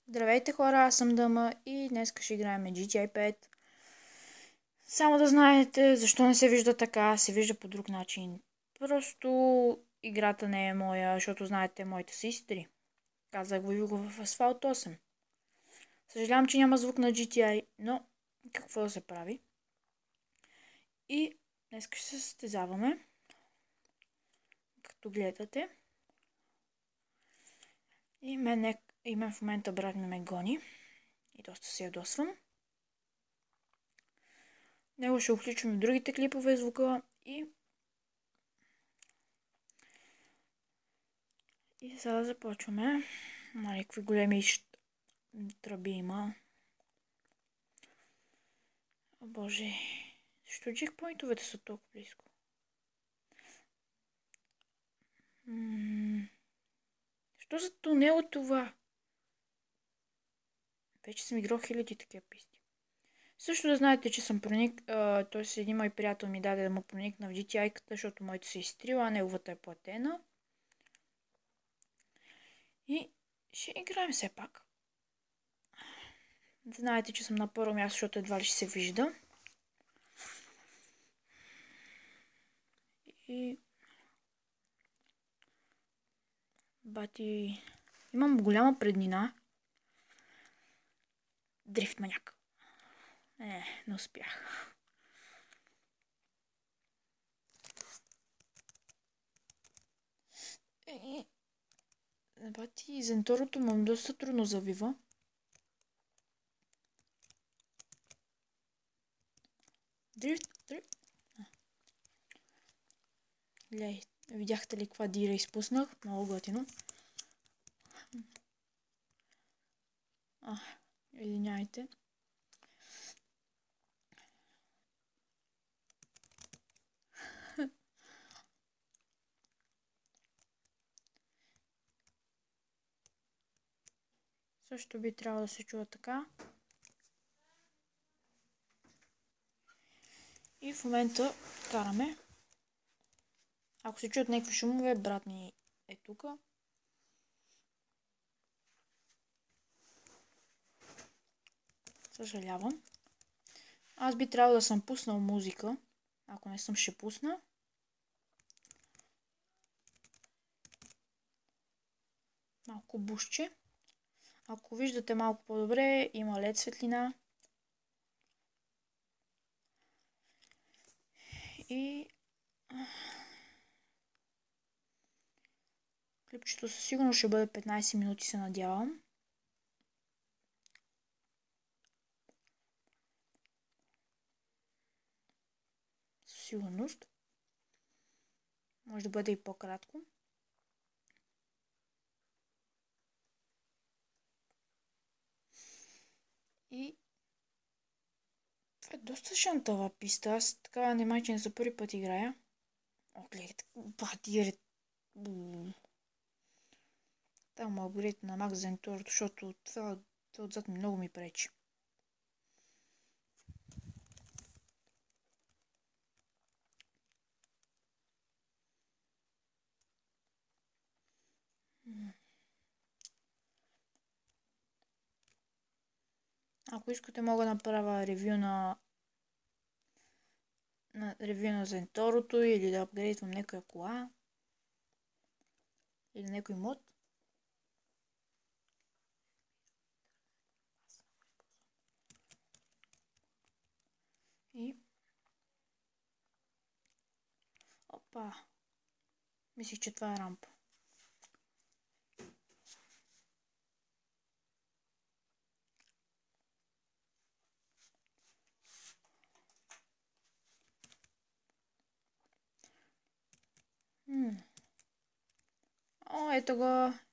Здравейте хора, аз съм Дъма и днес ще играем GTA 5. Само да знаете защо не се вижда така, се вижда по друг начин. Просто играта не е моя, защото знаете моите сестри. Казах ви го в Asphalt 8. Съжалявам, че няма звук на GTA, но какво да се прави. И днес ще се състезаваме, като гледате. И мен в момента брат ме гони и доста се ядосвам. Него ще включим в другите клипове звука и сега започваме. Какви големи тръби има. О боже, защо чекпоинтовете са толкова близко? Що за тунел е това? Вече съм играл хиляди такива писти. Също да знаете, че съм проник... т.е. един мой приятел ми даде да му проникна в GTI-ката, защото моята се изтрила, а неговата е платена. И ще играем все пак. Знаете, че съм на първо място, защото едва ли ще се вижда. И... Бати... Имам голяма преднина. Дрифт маняк. Не успях. Бати, Зенторото му доста трудно завива. Дрифт. Гледай, видяхте ли каква дира изпуснах? Много готино. Извиняйте. Също би трябвало да се чува така. И в момента караме. Ако се чуят някакви шумове, брат ми е тук. Съжалявам. Аз би трябвало да съм пуснал музика. Ако не съм, ще пусна. Малко бушче. Ако виждате малко по-добре, има LED светлина. И... клипчето със сигурност ще бъде 15 минути, се надявам. Със сигурност. Може да бъде и по-кратко. И... това е доста шантава писта. Аз така внимателно за първи път играя. О, гледайте, батире. Там му апгрейд на Max Zentor, защото това отзад много ми пречи. Ако искате, мога да направя ревю на Zentorото или да апгрейдвам някоя кола или някой мод. И... опа! Мислих, че това е рампа. О, ето го!